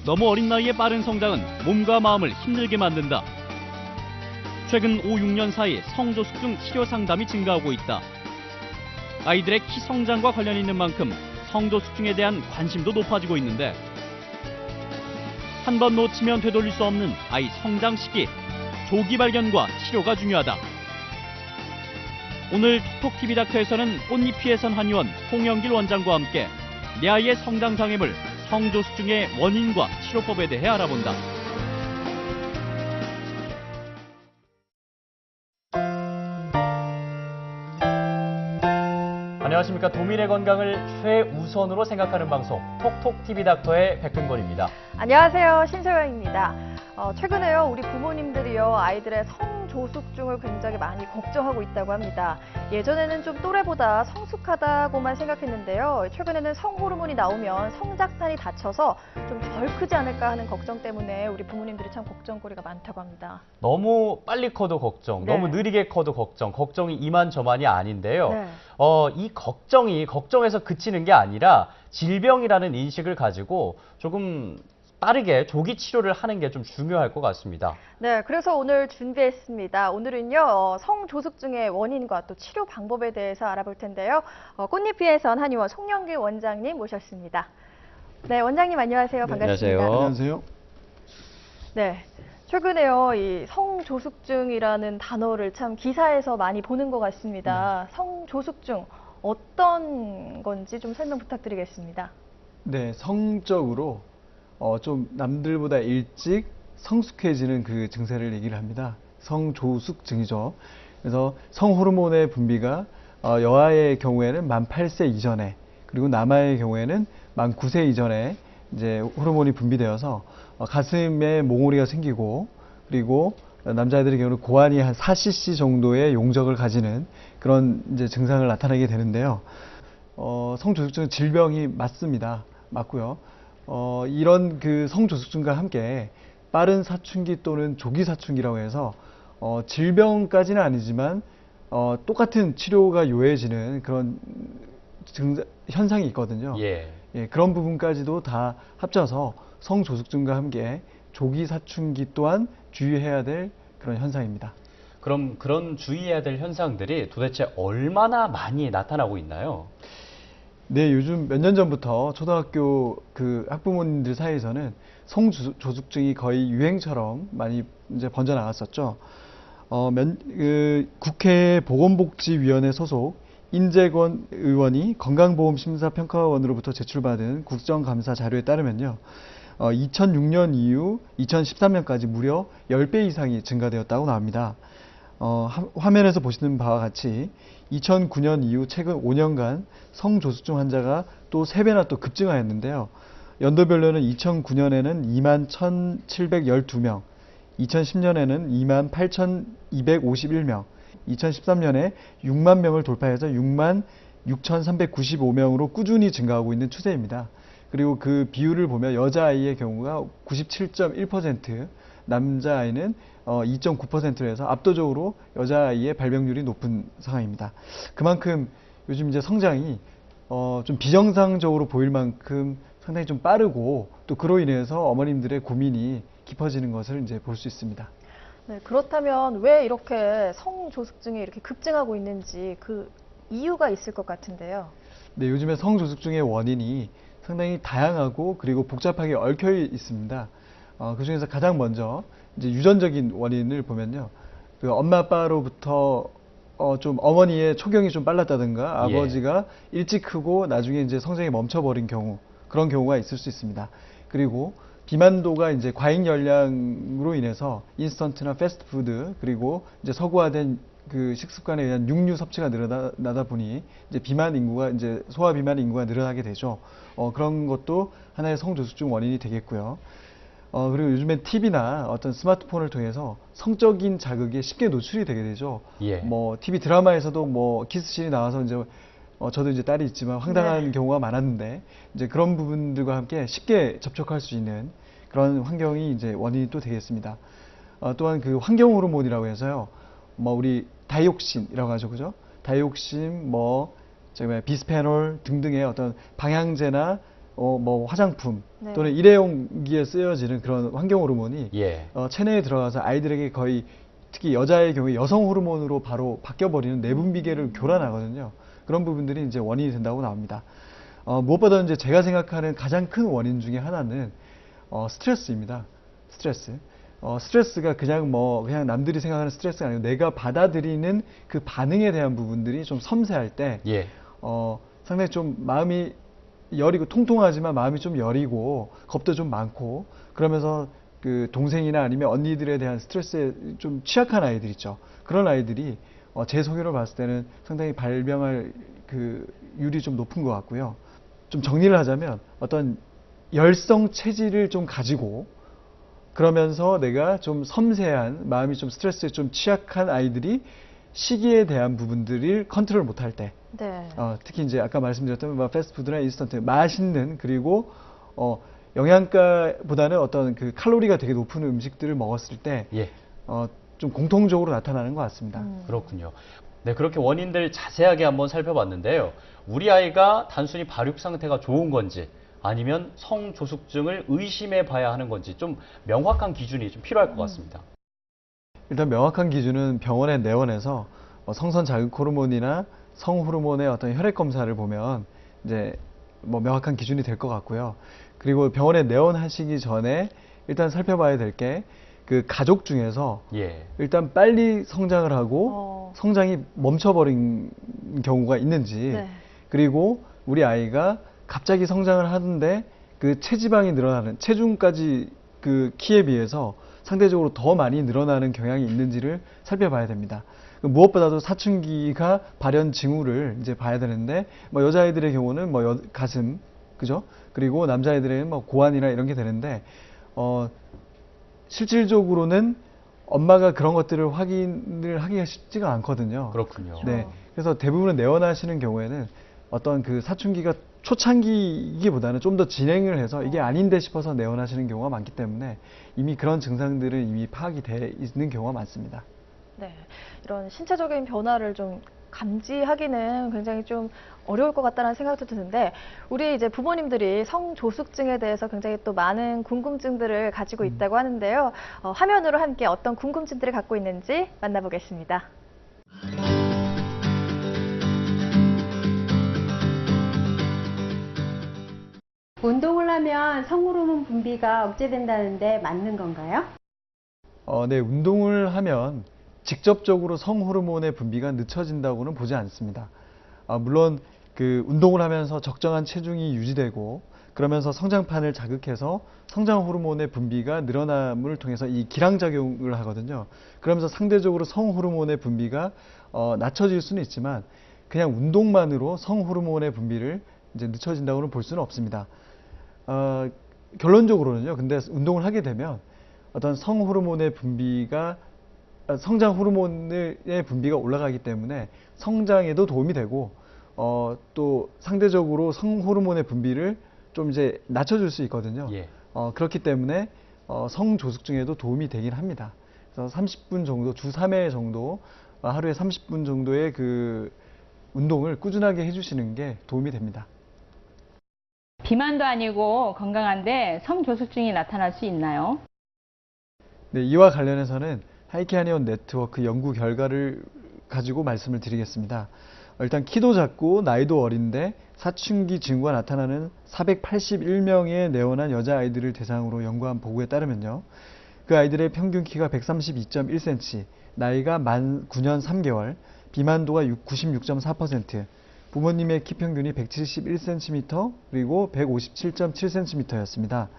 너무 어린 나이에 빠른 성장은 몸과 마음을 힘들게 만든다. 최근 5, 6년 사이 성조숙중 치료 상담이 증가하고 있다. 아이들의 키 성장과 관련이 있는 만큼 성조숙중에 대한 관심도 높아지고 있는데 한 번 놓치면 되돌릴 수 없는 아이 성장 시기, 조기 발견과 치료가 중요하다. 오늘 톡톡TV 닥터에서는 꽃잎이 예선 한의원 홍영길 원장과 함께 내 아이의 성장 장애물, 성조숙중의 원인과 치료법에 대해 알아본다. 안녕하십니까. 도민의 건강을 최우선으로 생각하는 방송 톡톡TV 닥터의 백근권입니다. 안녕하세요. 신소영입니다. 최근에요, 우리 부모님들이요, 아이들의 성조숙중을 굉장히 많이 걱정하고 있다고 합니다. 예전에는 좀 또래보다 성숙하다고만 생각했는데요. 최근에는 성호르몬이 나오면 성장판이 닫혀서 좀 덜 크지 않을까 하는 걱정 때문에 우리 부모님들이 참 걱정거리가 많다고 합니다. 너무 빨리 커도 걱정, 네. 너무 느리게 커도 걱정이 이만저만이 아닌데요. 네. 이 걱정이 걱정에서 그치는 게 아니라 질병이라는 인식을 가지고 조금 빠르게 조기 치료를 하는 게 좀 중요할 것 같습니다. 네, 그래서 오늘 준비했습니다. 오늘은요, 성조숙중의 원인과 또 치료 방법에 대해서 알아볼 텐데요. 꽃잎이 예선 한의원 송영길 원장님 모셨습니다. 네, 원장님 안녕하세요. 반갑습니다. 안녕하세요. 안녕하세요. 네, 최근에요, 이 성조숙중이라는 단어를 참 기사에서 많이 보는 것 같습니다. 성조숙중 어떤 건지 좀 설명 부탁드리겠습니다. 네, 성적으로 좀 남들보다 일찍 성숙해지는 그 증세를 얘기를 합니다. 성조숙증이죠. 그래서 성호르몬의 분비가 여아의 경우에는 만 8세 이전에, 그리고 남아의 경우에는 만 9세 이전에 이제 호르몬이 분비되어서 가슴에 몽우리가 생기고, 그리고 남자애들의 경우는 고환이 한 4cc 정도의 용적을 가지는 그런 이제 증상을 나타내게 되는데요. 성조숙증은 질병이 맞습니다. 맞고요. 이런 그 성조숙증과 함께 빠른 사춘기 또는 조기 사춘기라고 해서 질병까지는 아니지만 똑같은 치료가 요해지는 그런 현상이 있거든요. 예. 예, 그런 부분까지도 다 합쳐서 성조숙증과 함께 조기 사춘기 또한 주의해야 될 그런 현상입니다. 그럼 그런 주의해야 될 현상들이 도대체 얼마나 많이 나타나고 있나요? 네, 요즘 몇 년 전부터 초등학교 그 학부모님들 사이에서는 성조숙증이 거의 유행처럼 많이 이제 번져 나갔었죠. 국회 보건복지위원회 소속 인재권 의원이 건강보험심사평가원으로부터 제출받은 국정감사 자료에 따르면요. 2006년 이후 2013년까지 무려 10배 이상이 증가되었다고 나옵니다. 화면에서 보시는 바와 같이 2009년 이후 최근 5년간 성조숙중 환자가 또 3배나 또 급증하였는데요. 연도별로는 2009년에는 21,712명, 2010년에는 28,251명, 2013년에 6만 명을 돌파해서 66,395명으로 꾸준히 증가하고 있는 추세입니다. 그리고 그 비율을 보면 여자아이의 경우가 97.1%, 남자아이는 2.9%로 해서 압도적으로 여자아이의 발병률이 높은 상황입니다. 그만큼 요즘 이제 성장이 좀 비정상적으로 보일 만큼 상당히 좀 빠르고, 또 그로 인해서 어머님들의 고민이 깊어지는 것을 이제 볼 수 있습니다. 네, 그렇다면 왜 이렇게 성조숙증이 이렇게 급증하고 있는지 그 이유가 있을 것 같은데요. 네, 요즘에 성조숙증의 원인이 상당히 다양하고 그리고 복잡하게 얽혀 있습니다. 그 중에서 가장 먼저 이제 유전적인 원인을 보면요, 그 엄마 아빠로부터 좀 어머니의 초경이 좀 빨랐다든가 아버지가 일찍 크고 나중에 이제 성장이 멈춰버린 경우, 그런 경우가 있을 수 있습니다. 그리고 비만도가 이제 과잉 열량으로 인해서 인스턴트나 패스트푸드, 그리고 이제 서구화된 그 식습관에 의한 육류 섭취가 늘어나다 보니 이제 비만 인구가 이제 소아 비만 인구가 늘어나게 되죠. 그런 것도 하나의 성조숙증 원인이 되겠고요. 그리고 요즘엔 TV나 어떤 스마트폰을 통해서 성적인 자극에 쉽게 노출이 되게 되죠. 예. 뭐 TV 드라마에서도 뭐 키스씬이 나와서 이제 저도 이제 딸이 있지만 황당한 경우가 많았는데, 이제 그런 부분들과 함께 쉽게 접촉할 수 있는 그런 환경이 이제 원인이 또 되겠습니다. 또한 그 환경 호르몬이라고 해서요, 뭐 우리 다이옥신이라고 하죠, 그죠? 다이옥신, 뭐 비스페놀 등등의 어떤 방향제나 뭐 화장품 네. 또는 일회용기에 쓰여지는 그런 환경 호르몬이 예. 체내에 들어가서 아이들에게 거의 특히 여자의 경우에 여성 호르몬으로 바로 바뀌어버리는 내분비계를 교란하거든요. 그런 부분들이 이제 원인이 된다고 나옵니다. 무엇보다 이제 제가 생각하는 가장 큰 원인 중에 하나는 스트레스입니다. 스트레스. 스트레스가 그냥 남들이 생각하는 스트레스가 아니고 내가 받아들이는 그 반응에 대한 부분들이 좀 섬세할 때 예. 상당히 좀 마음이 여리고 통통하지만 마음이 좀 여리고 겁도 좀 많고 그러면서 그 동생이나 아니면 언니들에 대한 스트레스에 좀 취약한 아이들 있죠. 그런 아이들이 제 소견으로 봤을 때는 상당히 발병할 그 율이 좀 높은 것 같고요. 좀 정리를 하자면 어떤 열성 체질을 좀 가지고 그러면서 내가 좀 섬세한 마음이 좀 스트레스에 좀 취약한 아이들이 시기에 대한 부분들을 컨트롤 못할 때 네. 특히 이제 아까 말씀드렸던 패스트푸드나 인스턴트 맛있는 그리고 영양가보다는 어떤 그 칼로리가 되게 높은 음식들을 먹었을 때 예. 좀 공통적으로 나타나는 것 같습니다. 그렇군요. 네, 그렇게 원인들 자세하게 한번 살펴봤는데요. 우리 아이가 단순히 발육 상태가 좋은 건지 아니면 성조숙증을 의심해 봐야 하는 건지 좀 명확한 기준이 좀 필요할 것 같습니다. 일단 명확한 기준은 병원에 내원해서 성선 자극 호르몬이나 성 호르몬의 어떤 혈액 검사를 보면 이제 뭐 명확한 기준이 될 것 같고요. 그리고 병원에 내원하시기 전에 일단 살펴봐야 될 게 그 가족 중에서 예. 일단 빨리 성장을 하고 성장이 멈춰버린 경우가 있는지 네. 그리고 우리 아이가 갑자기 성장을 하는데 그 체지방이 늘어나는 체중까지 그 키에 비해서 상대적으로 더 많이 늘어나는 경향이 있는지를 살펴봐야 됩니다. 무엇보다도 사춘기가 발현 징후를 이제 봐야 되는데 뭐 여자아이들의 경우는 뭐 가슴 그죠? 그리고 남자아이들에는 뭐 고환이나 이런 게 되는데 실질적으로는 엄마가 그런 것들을 확인을 하기가 쉽지가 않거든요. 그렇군요. 네. 그래서 대부분 내원하시는 경우에는 어떤 그 사춘기가 초창기이기보다는 좀 더 진행을 해서 이게 아닌데 싶어서 내원하시는 경우가 많기 때문에 이미 그런 증상들은 이미 파악이 돼 있는 경우가 많습니다. 네. 이런 신체적인 변화를 좀 감지하기는 굉장히 좀 어려울 것 같다는 생각도 드는데 우리 이제 부모님들이 성조숙증에 대해서 굉장히 또 많은 궁금증들을 가지고 있다고 하는데요. 화면으로 함께 어떤 궁금증들을 갖고 있는지 만나보겠습니다. 운동을 하면 성호르몬 분비가 억제된다는데 맞는 건가요? 네, 운동을 하면 직접적으로 성호르몬의 분비가 늦춰진다고는 보지 않습니다. 물론 그 운동을 하면서 적정한 체중이 유지되고 그러면서 성장판을 자극해서 성장 호르몬의 분비가 늘어남을 통해서 이 기량작용을 하거든요. 그러면서 상대적으로 성호르몬의 분비가 낮춰질 수는 있지만 그냥 운동만으로 성호르몬의 분비를 이제 늦춰진다고는 볼 수는 없습니다. 결론적으로는요. 근데 운동을 하게 되면 어떤 성호르몬의 분비가 성장 호르몬의 분비가 올라가기 때문에 성장에도 도움이 되고 또 상대적으로 성 호르몬의 분비를 좀 이제 낮춰줄 수 있거든요. 예. 그렇기 때문에 성조숙증에도 도움이 되긴 합니다. 그래서 30분 정도, 주 3회 정도, 하루에 30분 정도의 그 운동을 꾸준하게 해주시는 게 도움이 됩니다. 비만도 아니고 건강한데 성조숙증이 나타날 수 있나요? 네, 이와 관련해서는 하이키아니온 네트워크 연구 결과를 가지고 말씀을 드리겠습니다. 일단 키도 작고 나이도 어린데 사춘기 징후가 나타나는 481명의 내원한 여자아이들을 대상으로 연구한 보고에 따르면요. 그 아이들의 평균 키가 132.1cm, 나이가 만 9년 3개월, 비만도가 96.4%, 부모님의 키 평균이 171cm, 그리고 157.7cm였습니다.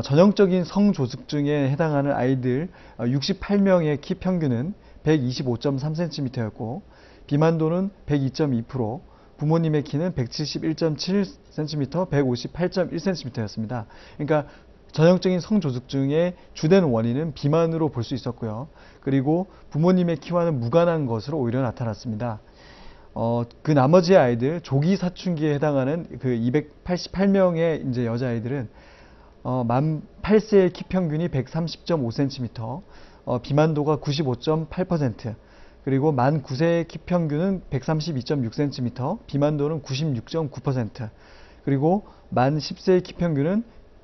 전형적인 성조숙증에 해당하는 아이들 68명의 키 평균은 125.3cm였고 비만도는 102.2%, 부모님의 키는 171.7cm, 158.1cm였습니다. 그러니까 전형적인 성조숙증의 주된 원인은 비만으로 볼 수 있었고요. 그리고 부모님의 키와는 무관한 것으로 오히려 나타났습니다. 그 나머지 아이들 조기 사춘기에 해당하는 그 288명의 이제 여자아이들은 만 8세의 키 평균이 130.5cm, 비만도가 95.8%, 그리고 만 9세의 키 평균은 132.6cm, 비만도는 96.9%, 그리고 만 10세의 키 평균은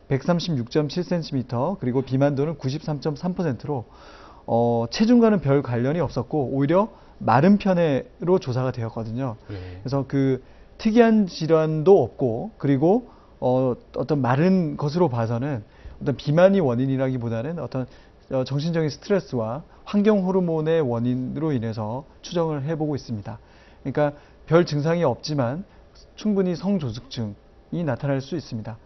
136.7cm, 그리고 비만도는 93.3%로 체중과는 별 관련이 없었고 오히려 마른 편으로 조사가 되었거든요. 예. 그래서 그 특이한 질환도 없고, 그리고 어떤 마른 것으로 봐서는 어떤 비만이 원인이라기보다는 어떤 정신적인 스트레스와 환경 호르몬의 원인으로 인해서 추정을 해보고 있습니다. 그러니까 별 증상이 없지만 충분히 성조숙증이 나타날 수 있습니다.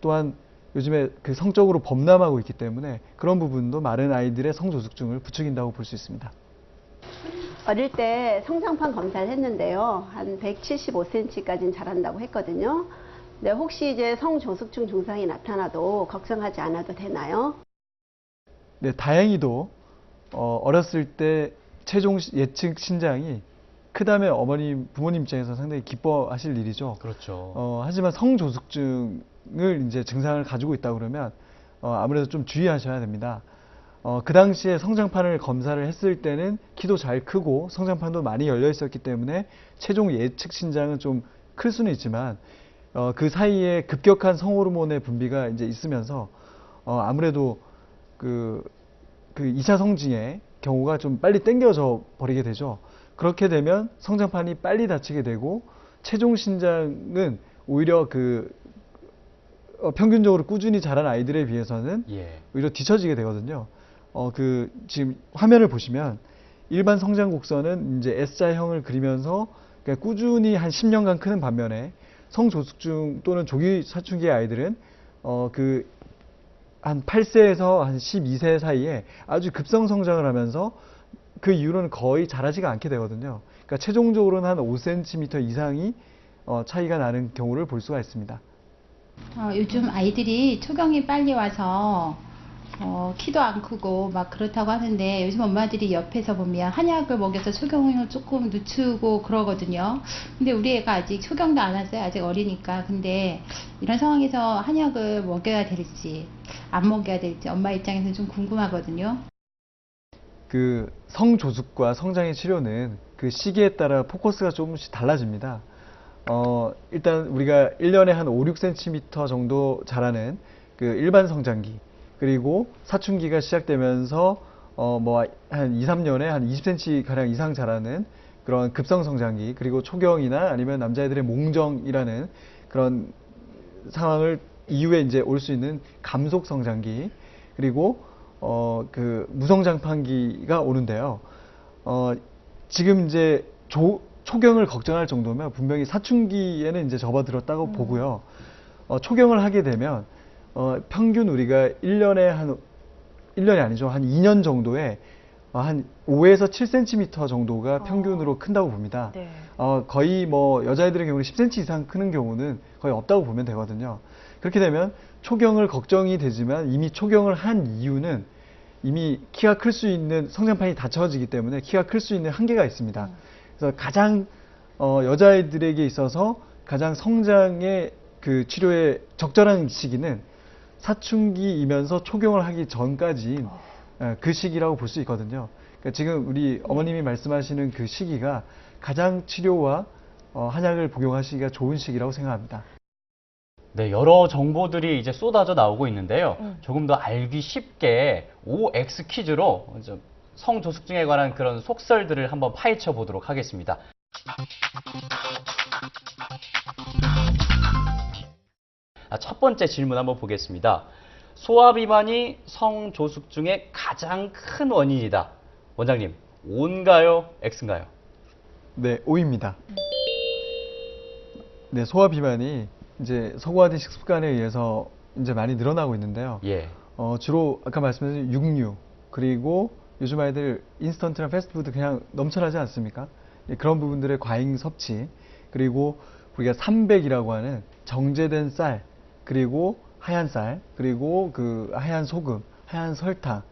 또한 요즘에 그 성적으로 범람하고 있기 때문에 그런 부분도 마른 아이들의 성조숙증을 부추긴다고 볼 수 있습니다. 어릴 때 성장판 검사를 했는데요. 한 175cm까지는 자란다고 했거든요. 네, 혹시 이제 성조숙증 증상이 나타나도 걱정하지 않아도 되나요? 네, 다행히도 어렸을 때 최종 예측 신장이 크다면 어머님, 부모님 입장에서 상당히 기뻐하실 일이죠. 그렇죠. 하지만 성조숙증을 이제 증상을 가지고 있다 그러면 아무래도 좀 주의하셔야 됩니다. 그 당시에 성장판을 검사를 했을 때는 키도 잘 크고 성장판도 많이 열려 있었기 때문에 최종 예측 신장은 좀 클 수는 있지만 그 사이에 급격한 성호르몬의 분비가 이제 있으면서 아무래도 그 2차 성징의 경우가 좀 빨리 당겨져 버리게 되죠. 그렇게 되면 성장판이 빨리 닫히게 되고 최종 신장은 오히려 평균적으로 꾸준히 자란 아이들에 비해서는 예. 오히려 뒤처지게 되거든요. 지금 화면을 보시면 일반 성장 곡선은 이제 S자형을 그리면서 그냥 꾸준히 한 10년간 크는 반면에 성조숙증 또는 조기 사춘기의 아이들은 한 8세에서 한 12세 사이에 아주 급성 성장을 하면서 그 이후로는 거의 자라지가 않게 되거든요. 그러니까 최종적으로는 한 5cm 이상이 차이가 나는 경우를 볼 수가 있습니다. 요즘 아이들이 초경이 빨리 와서 키도 안 크고 막 그렇다고 하는데 요즘 엄마들이 옆에서 보면 한약을 먹여서 초경을 조금 늦추고 그러거든요. 근데 우리 애가 아직 초경도 안 왔어요. 아직 어리니까. 근데 이런 상황에서 한약을 먹여야 될지 안 먹여야 될지 엄마 입장에서는 좀 궁금하거든요. 그 성조숙과 성장의 치료는 그 시기에 따라 포커스가 조금씩 달라집니다. 일단 우리가 1년에 한 5, 6cm 정도 자라는 그 일반 성장기, 그리고 사춘기가 시작되면서 한 2, 3년에 한 20cm 가량 이상 자라는 그런 급성 성장기, 그리고 초경이나 아니면 남자애들의 몽정이라는 그런 상황을 이후에 이제 올 수 있는 감속 성장기, 그리고 그 무성장판기가 오는데요. 지금 이제 초경을 걱정할 정도면 분명히 사춘기에는 이제 접어들었다고 보고요. 초경을 하게 되면 평균 우리가 1년이 아니죠. 한 2년 정도에 한 5에서 7cm 정도가 평균으로 큰다고 봅니다. 네. 거의 여자애들의 경우는 10cm 이상 크는 경우는 거의 없다고 보면 되거든요. 그렇게 되면 초경을 걱정이 되지만 이미 초경을 한 이유는 이미 키가 클 수 있는 성장판이 닫혀지기 때문에 키가 클 수 있는 한계가 있습니다. 그래서 가장 여자아이들에게 있어서 가장 성장의 그 치료의 적절한 시기는 사춘기이면서 초경을 하기 전까지인 그 시기라고 볼 수 있거든요. 그러니까 지금 우리 어머님이 말씀하시는 그 시기가 가장 치료와 한약을 복용하시기가 좋은 시기라고 생각합니다. 네, 여러 정보들이 이제 쏟아져 나오고 있는데요. 조금 더 알기 쉽게 OX 퀴즈로 성조숙증에 관한 그런 속설들을 한번 파헤쳐 보도록 하겠습니다. 첫 번째 질문 한번 보겠습니다. 소아비만이 성조숙증의 가장 큰 원인이다. 원장님, O인가요? X인가요? 네, O입니다. 네, 소화 비만이 이제 서구화된 식습관에 의해서 이제 많이 늘어나고 있는데요. 예. 주로 아까 말씀드린 육류, 그리고 요즘 아이들 인스턴트나 패스트푸드 그냥 넘쳐나지 않습니까? 예, 그런 부분들의 과잉 섭취, 그리고 우리가 삼백이라고 하는 정제된 쌀, 그리고 하얀 쌀, 그리고 그 하얀 소금, 하얀 설탕,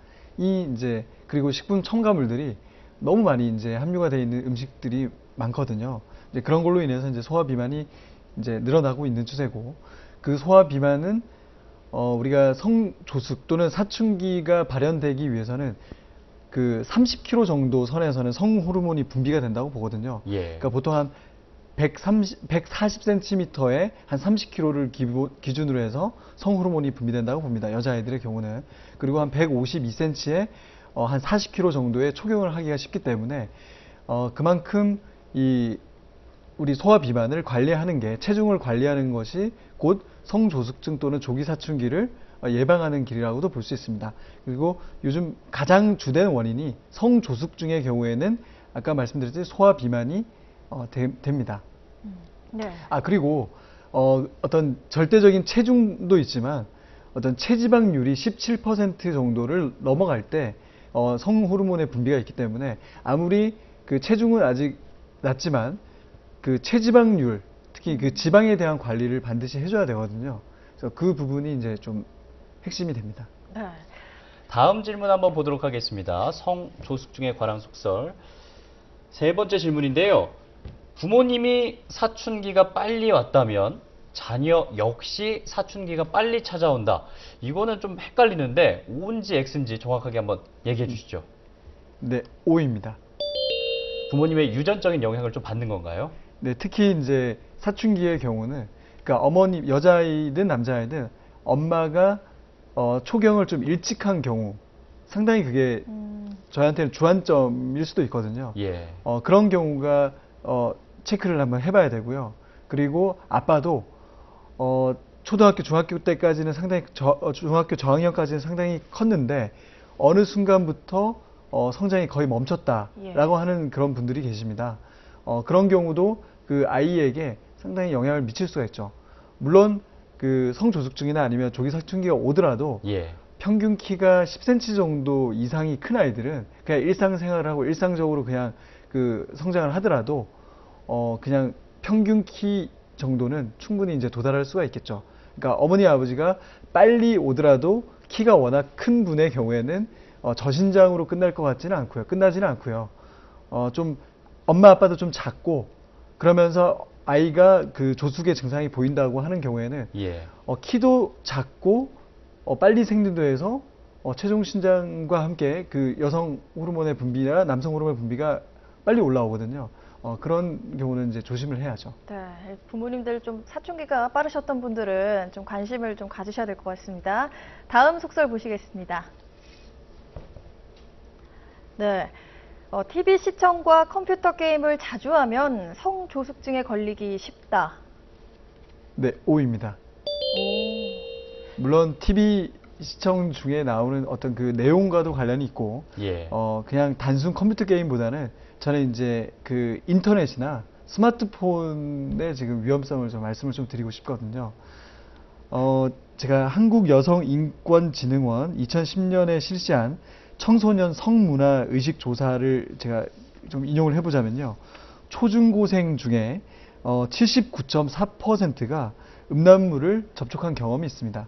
그리고 식품 첨가물들이 너무 많이 이제 함유가 되어 있는 음식들이 많거든요. 이제 그런 걸로 인해서 이제 소화 비만이 이제 늘어나고 있는 추세고, 그 소화 비만은 우리가 성조숙 또는 사춘기가 발현되기 위해서는 그 30kg 정도 선에서는 성호르몬이 분비가 된다고 보거든요. 예. 그러니까 보통 한 140cm에 한 30kg를 기준으로 해서 성호르몬이 분비된다고 봅니다. 여자아이들의 경우는. 그리고 한 152cm에 한 40kg 정도의 초경을 하기가 쉽기 때문에 그만큼 우리 소화 비만을 관리하는 게, 체중을 관리하는 것이 곧 성조숙증 또는 조기 사춘기를 예방하는 길이라고도 볼 수 있습니다. 그리고 요즘 가장 주된 원인이 성조숙증의 경우에는 아까 말씀드렸듯이 소화 비만이 됩니다. 네. 그리고 어떤 절대적인 체중도 있지만 어떤 체지방률이 17% 정도를 넘어갈 때 성호르몬의 분비가 있기 때문에 아무리 그 체중은 아직 낮지만 그 체지방률, 특히 그 지방에 대한 관리를 반드시 해줘야 되거든요. 그래서 그 부분이 이제 좀 핵심이 됩니다. 네. 다음 질문 한번 보도록 하겠습니다. 성조숙증의 과랑 속설. 세 번째 질문인데요. 부모님이 사춘기가 빨리 왔다면 자녀 역시 사춘기가 빨리 찾아온다. 이거는 좀 헷갈리는데 O인지 X인지 정확하게 한번 얘기해 주시죠. 네, O입니다. 부모님의 유전적인 영향을 좀 받는 건가요? 네, 특히 이제 사춘기의 경우는, 그러니까 어머니, 여자아이든 남자아이든 엄마가 초경을 좀 일찍 한 경우, 상당히 그게 저희한테는 주안점일 수도 있거든요. 예. 그런 경우가 체크를 한번 해봐야 되고요. 그리고 아빠도 초등학교, 중학교 때까지는 상당히 중학교 저학년까지는 상당히 컸는데 어느 순간부터 성장이 거의 멈췄다라고 하는 그런 분들이 계십니다. 그런 경우도 그 아이에게 상당히 영향을 미칠 수가 있죠. 물론 그 성조숙증이나 아니면 조기 사춘기가 오더라도 예. 평균 키가 10cm 정도 이상이 큰 아이들은 그냥 일상생활을 하고 일상적으로 그냥 그 성장을 하더라도 그냥 평균 키 정도는 충분히 이제 도달할 수가 있겠죠. 그러니까 어머니 아버지가 빨리 오더라도 키가 워낙 큰 분의 경우에는 저신장으로 끝날 것 같지는 않고요. 끝나지는 않고요. 좀 엄마 아빠도 좀 작고 그러면서 아이가 그 조숙의 증상이 보인다고 하는 경우에는 예. 키도 작고 빨리 생긴다고 해서 체중 신장과 함께 그 여성 호르몬의 분비나 남성 호르몬의 분비가 빨리 올라오거든요. 그런 경우는 이제 조심을 해야죠. 네, 부모님들 좀 사춘기가 빠르셨던 분들은 좀 관심을 좀 가지셔야 될 것 같습니다. 다음 속설 보시겠습니다. 네, TV 시청과 컴퓨터 게임을 자주 하면 성조숙증에 걸리기 쉽다. 네, O입니다. 물론 TV 시청 중에 나오는 어떤 그 내용과도 관련이 있고, 예. 그냥 단순 컴퓨터 게임보다는 저는 이제 그 인터넷이나 스마트폰의 지금 위험성을 좀 말씀을 좀 드리고 싶거든요. 제가 한국여성인권진흥원 2010년에 실시한 청소년 성문화 의식 조사를 제가 좀 인용을 해보자면요. 초중고생 중에 79.4%가 음란물을 접촉한 경험이 있습니다.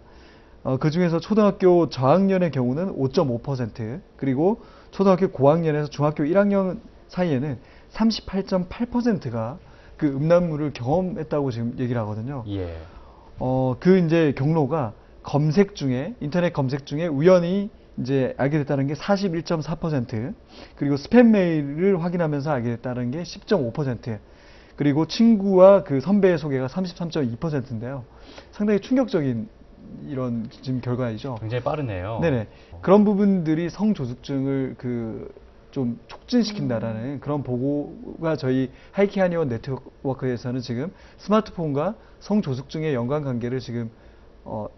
그 중에서 초등학교 저학년의 경우는 5.5%, 그리고 초등학교 고학년에서 중학교 1학년 사이에는 38.8%가 그 음란물을 경험했다고 지금 얘기를 하거든요. 예. 그 이제 경로가 인터넷 검색 중에 우연히 이제 알게 됐다는 게 41.4%, 그리고 스팸 메일을 확인하면서 알게 됐다는 게 10.5%, 그리고 친구와 그 선배의 소개가 33.2%인데요. 상당히 충격적인 이런 지금 결과이죠. 굉장히 빠르네요. 네네. 그런 부분들이 성조숙증을 좀 촉진시킨다라는 그런 보고가 저희 하이키 한의원 네트워크에서는 지금 스마트폰과 성조숙증의 연관관계를 지금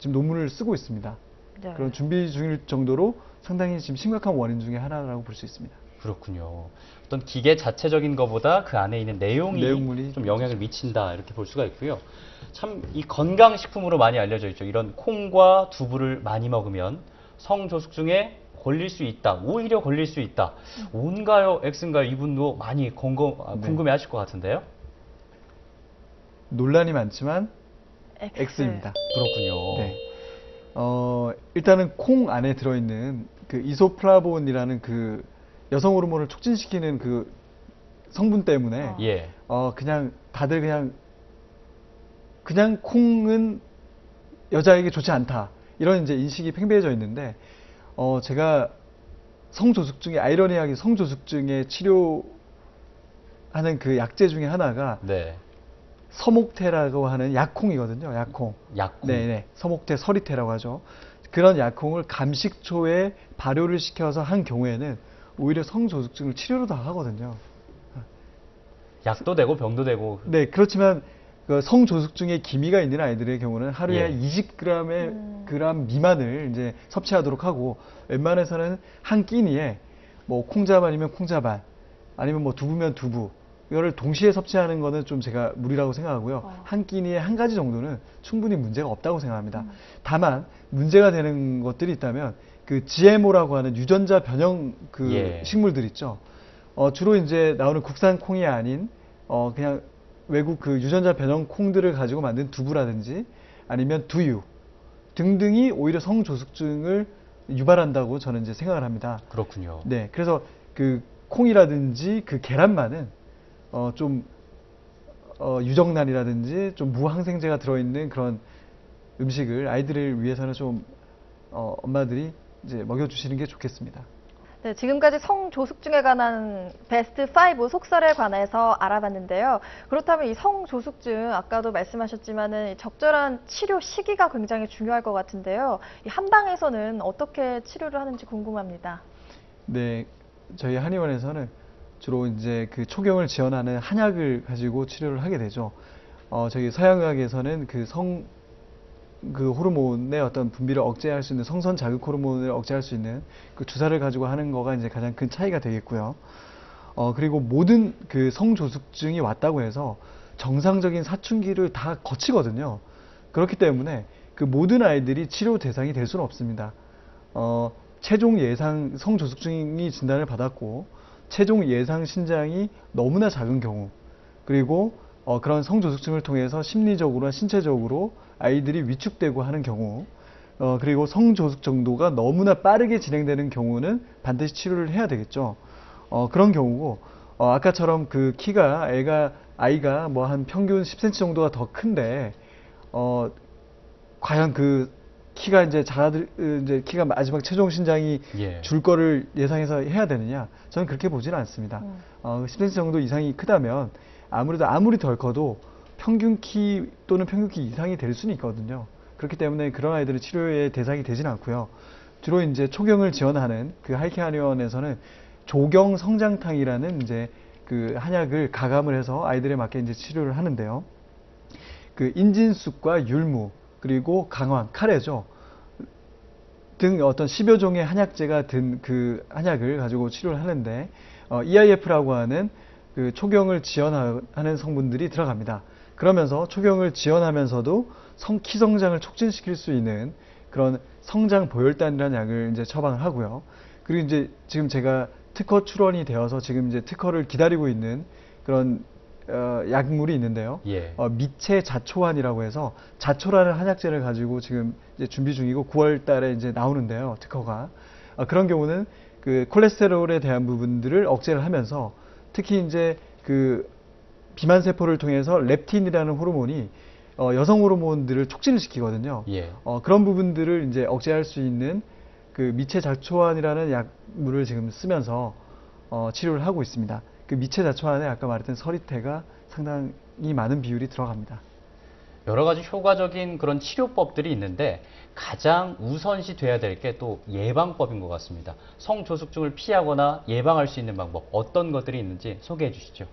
논문을 쓰고 있습니다. 네. 그런 준비 중일 정도로 상당히 지금 심각한 원인 중에 하나라고 볼 수 있습니다. 그렇군요. 어떤 기계 자체적인 것보다 그 안에 있는 내용물이 좀 영향을 미친다 이렇게 볼 수가 있고요. 참 이 건강식품으로 많이 알려져 있죠. 이런 콩과 두부를 많이 먹으면 성조숙증에 걸릴 수 있다. 오히려 걸릴 수 있다. O인가요? X인가요? 이분도 많이 궁금해하실 것 같은데요. 논란이 많지만 X입니다. 그렇군요. 네. 일단은 콩 안에 들어있는 그 이소플라본이라는 그 여성 호르몬을 촉진시키는 그 성분 때문에 예. 그냥 다들 그냥 콩은 여자에게 좋지 않다, 이런 이제 인식이 팽배해져 있는데, 제가 아이러니하게 성조숙증에 치료하는 그 약제 중에 하나가 네. 서목태라고 하는 약콩이거든요. 약콩. 약콩. 네네. 서목태, 서리태라고 하죠. 그런 약콩을 감식초에 발효를 시켜서 한 경우에는 오히려 성조숙증을 치료로 다 하거든요. 약도 되고 병도 되고. 네, 그렇지만 그 성조숙증에 기미가 있는 아이들의 경우는 하루에 예. 20g의 그램 미만을 이제 섭취하도록 하고, 웬만해서는 한 끼니에 뭐 콩자반 아니면 콩자반, 아니면 뭐 두부면 두부, 이거를 동시에 섭취하는 거는 좀 제가 무리라고 생각하고요. 한 끼니에 한 가지 정도는 충분히 문제가 없다고 생각합니다. 다만 문제가 되는 것들이 있다면 그 GMO라고 하는 유전자 변형 그 예. 식물들 있죠. 주로 이제 나오는 국산 콩이 아닌 그냥 외국 그 유전자 변형 콩들을 가지고 만든 두부라든지 아니면 두유 등등이 오히려 성조숙증을 유발한다고 저는 이제 생각을 합니다. 그렇군요. 네, 그래서 그 콩이라든지 그 계란만은 좀 유정란이라든지 좀 무항생제가 들어있는 그런 음식을 아이들을 위해서는 좀 엄마들이 이제 먹여주시는 게 좋겠습니다. 네, 지금까지 성조숙증에 관한 베스트 5 속설에 관해서 알아봤는데요. 그렇다면 이 성조숙증, 아까도 말씀하셨지만은 적절한 치료 시기가 굉장히 중요할 것 같은데요. 이 한방에서는 어떻게 치료를 하는지 궁금합니다. 네, 저희 한의원에서는 주로 이제 그 초경을 지원하는 한약을 가지고 치료를 하게 되죠. 저희 서양의학에서는 그 호르몬의 어떤 분비를 억제할 수 있는 성선 자극 호르몬을 억제할 수 있는 그 주사를 가지고 하는 거가 이제 가장 큰 차이가 되겠고요. 그리고 모든 그 성조숙증이 왔다고 해서 정상적인 사춘기를 다 거치거든요. 그렇기 때문에 그 모든 아이들이 치료 대상이 될 수는 없습니다. 최종 예상 성조숙증이 진단을 받았고 최종 예상 신장이 너무나 작은 경우, 그리고 그런 성조숙증을 통해서 심리적으로나 신체적으로 아이들이 위축되고 하는 경우, 그리고 성조숙 정도가 너무나 빠르게 진행되는 경우는 반드시 치료를 해야 되겠죠. 그런 경우고, 아까처럼 그 키가 아이가 뭐 한 평균 10cm 정도가 더 큰데, 과연 그 키가 이제 이제 키가 마지막 최종 신장이 예. 줄 거를 예상해서 해야 되느냐? 저는 그렇게 보지는 않습니다. 10cm 정도 이상이 크다면 아무리 덜 커도 평균 키 또는 평균 키 이상이 될 수는 있거든요. 그렇기 때문에 그런 아이들은 치료의 대상이 되지는 않고요. 주로 이제 초경을 지원하는 그 하이케 한의원에서는 조경 성장탕이라는 이제 그 한약을 가감을 해서 아이들에 맞게 이제 치료를 하는데요. 그 인진쑥과 율무, 그리고 강황, 카레죠 등 어떤 10여 종의 한약재가 든 그 한약을 가지고 치료를 하는데, EIF라고 하는 그 초경을 지원하는 성분들이 들어갑니다. 그러면서 초경을 지원하면서도 키 성장을 촉진시킬 수 있는 그런 성장 보혈단이라는 약을 이제 처방을 하고요. 그리고 이제 지금 제가 특허 출원이 되어서 지금 이제 특허를 기다리고 있는 그런 약물이 있는데요. 예. 미체 자초환이라고 해서 자초라는 한약재를 가지고 지금 이제 준비 중이고 9월 달에 이제 나오는데요. 특허가. 그런 경우는 그 콜레스테롤에 대한 부분들을 억제를 하면서 특히 이제 그 비만 세포를 통해서 렙틴이라는 호르몬이 여성 호르몬들을 촉진을 시키거든요. 예. 그런 부분들을 이제 억제할 수 있는 그 미체 자초환이라는 약물을 지금 쓰면서 치료를 하고 있습니다. 그 미체 자초환에 아까 말했던 서리태가 상당히 많은 비율이 들어갑니다. 여러 가지 효과적인 그런 치료법들이 있는데 가장 우선시 돼야 될 게 또 예방법인 것 같습니다. 성조숙증을 피하거나 예방할 수 있는 방법, 어떤 것들이 있는지 소개해 주시죠.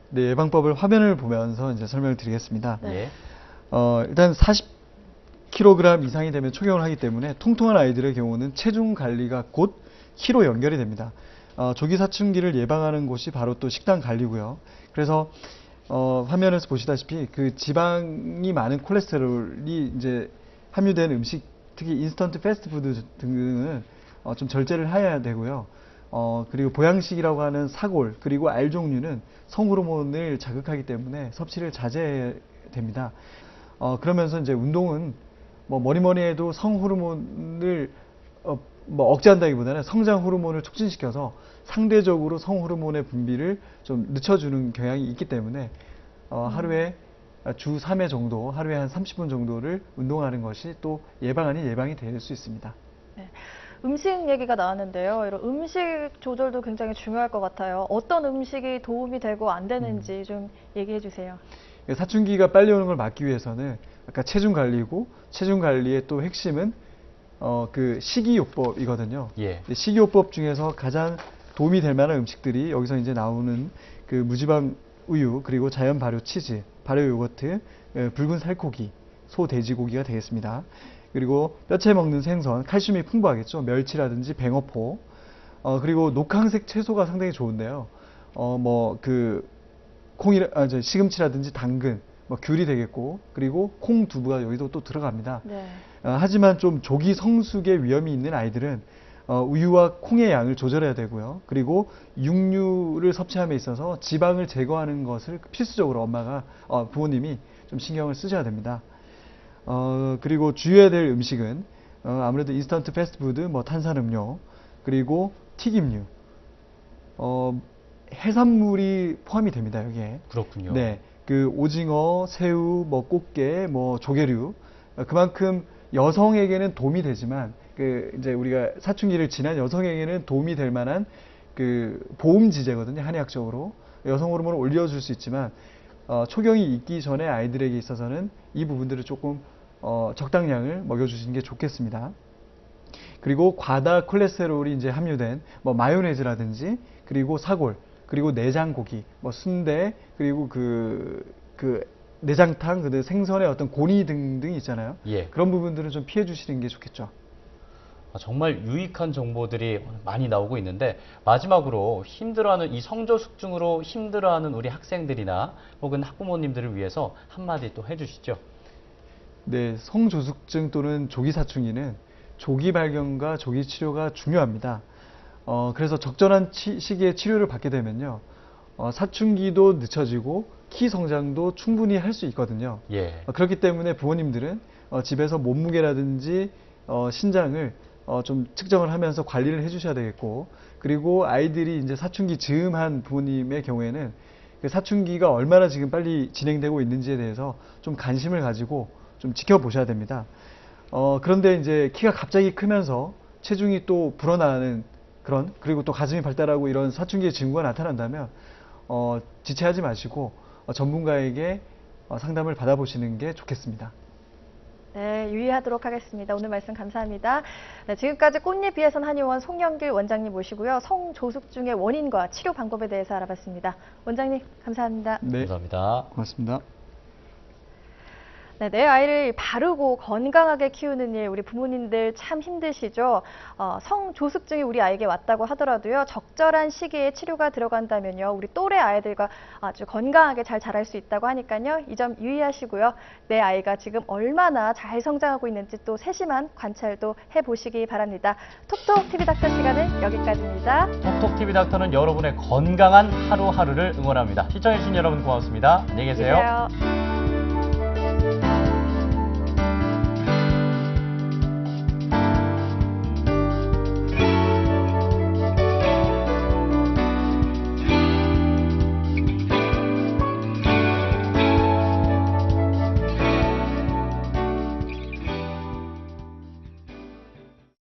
네, 예방법을 화면을 보면서 이제 설명을 드리겠습니다. 예. 일단 40kg 이상이 되면 초경을 하기 때문에 통통한 아이들의 경우는 체중 관리가 곧 키로 연결이 됩니다. 조기 사춘기를 예방하는 곳이 바로 또 식단 관리고요. 그래서 화면에서 보시다시피 그 지방이 많은 콜레스테롤이 이제 함유된 음식, 특히 인스턴트 패스트푸드 등은 좀 절제를 해야 되고요. 그리고 보양식이라고 하는 사골 그리고 알 종류는 성호르몬을 자극하기 때문에 섭취를 자제해야 됩니다. 그러면서 이제 운동은 뭐 뭐니 해도 성호르몬을 뭐 억제한다기보다는 성장 호르몬을 촉진시켜서 상대적으로 성호르몬의 분비를 좀 늦춰주는 경향이 있기 때문에 하루에 주 3회 정도, 하루에 한 30분 정도를 운동하는 것이 또 예방 아닌 예방이 될 수 있습니다. 네. 음식 얘기가 나왔는데요. 이런 음식 조절도 굉장히 중요할 것 같아요. 어떤 음식이 도움이 되고 안 되는지 좀 얘기해 주세요. 사춘기가 빨리 오는 걸 막기 위해서는 아까 체중 관리고 체중 관리의 또 핵심은 그 식이요법이거든요. 예. 식이요법 중에서 가장 도움이 될 만한 음식들이 여기서 이제 나오는 그 무지방 우유 그리고 자연 발효 치즈, 발효 요거트, 붉은 살코기, 소 돼지고기가 되겠습니다. 그리고 뼈채 먹는 생선, 칼슘이 풍부하겠죠. 멸치라든지 뱅어포. 그리고 녹황색 채소가 상당히 좋은데요. 시금치라든지 당근, 귤이 되겠고, 그리고 콩, 두부가 여기도 또 들어갑니다. 네. 하지만 좀 조기 성숙의 위험이 있는 아이들은 우유와 콩의 양을 조절해야 되고요. 그리고 육류를 섭취함에 있어서 지방을 제거하는 것을 필수적으로 부모님이 좀 신경을 쓰셔야 됩니다. 그리고 주의해야 될 음식은 아무래도 인스턴트 패스트푸드, 탄산음료, 그리고 튀김류, 해산물이 포함이 됩니다. 여기에. 그렇군요. 네, 그 오징어, 새우, 꽃게, 조개류. 그만큼 여성에게는 도움이 되지만 이제 우리가 사춘기를 지난 여성에게는 도움이 될 만한 그 보험지제거든요. 한의학적으로 여성 호르몬을 올려줄 수 있지만 초경이 있기 전에 아이들에게 있어서는 이 부분들을 조금 적당량을 먹여주시는 게 좋겠습니다. 그리고 과다 콜레스테롤이 이제 함유된 마요네즈라든지 그리고 사골 그리고 내장고기, 순대 그리고 그 내장탕, 그 생선의 어떤 고니 등등 있잖아요. 예. 그런 부분들은 좀 피해 주시는 게 좋겠죠. 정말 유익한 정보들이 많이 나오고 있는데 마지막으로 힘들어하는 이 성조숙증으로 힘들어하는 우리 학생들이나 혹은 학부모님들을 위해서 한마디 또 해주시죠. 네, 성조숙증 또는 조기사춘기는 조기 발견과 조기 치료가 중요합니다. 그래서 적절한 시기에 치료를 받게 되면요, 사춘기도 늦춰지고 키 성장도 충분히 할 수 있거든요. 예. 그렇기 때문에 부모님들은 집에서 몸무게라든지 신장을 좀 측정을 하면서 관리를 해주셔야 되겠고, 그리고 아이들이 이제 사춘기 즈음한 부모님의 경우에는 그 사춘기가 얼마나 지금 빨리 진행되고 있는지에 대해서 좀 관심을 가지고 좀 지켜보셔야 됩니다. 그런데 이제 키가 갑자기 크면서 체중이 또 불어나는 그리고 또 가슴이 발달하고 이런 사춘기의 징후가 나타난다면 지체하지 마시고 전문가에게 상담을 받아보시는 게 좋겠습니다. 네, 유의하도록 하겠습니다. 오늘 말씀 감사합니다. 네, 지금까지 꽃잎 위에선 한의원 송영길 원장님 모시고요. 성조숙증의 원인과 치료 방법에 대해서 알아봤습니다. 원장님 감사합니다. 네, 감사합니다. 고맙습니다. 네, 내 아이를 바르고 건강하게 키우는 일, 우리 부모님들 참 힘드시죠? 성조숙증이 우리 아이에게 왔다고 하더라도요, 적절한 시기에 치료가 들어간다면요, 우리 또래 아이들과 아주 건강하게 잘 자랄 수 있다고 하니까요, 이 점 유의하시고요. 내 아이가 지금 얼마나 잘 성장하고 있는지 또 세심한 관찰도 해보시기 바랍니다. 톡톡TV 닥터 시간은 여기까지입니다. 톡톡TV 닥터는 여러분의 건강한 하루하루를 응원합니다. 시청해주신 여러분 고맙습니다. 안녕히 계세요. 안녕히 계세요.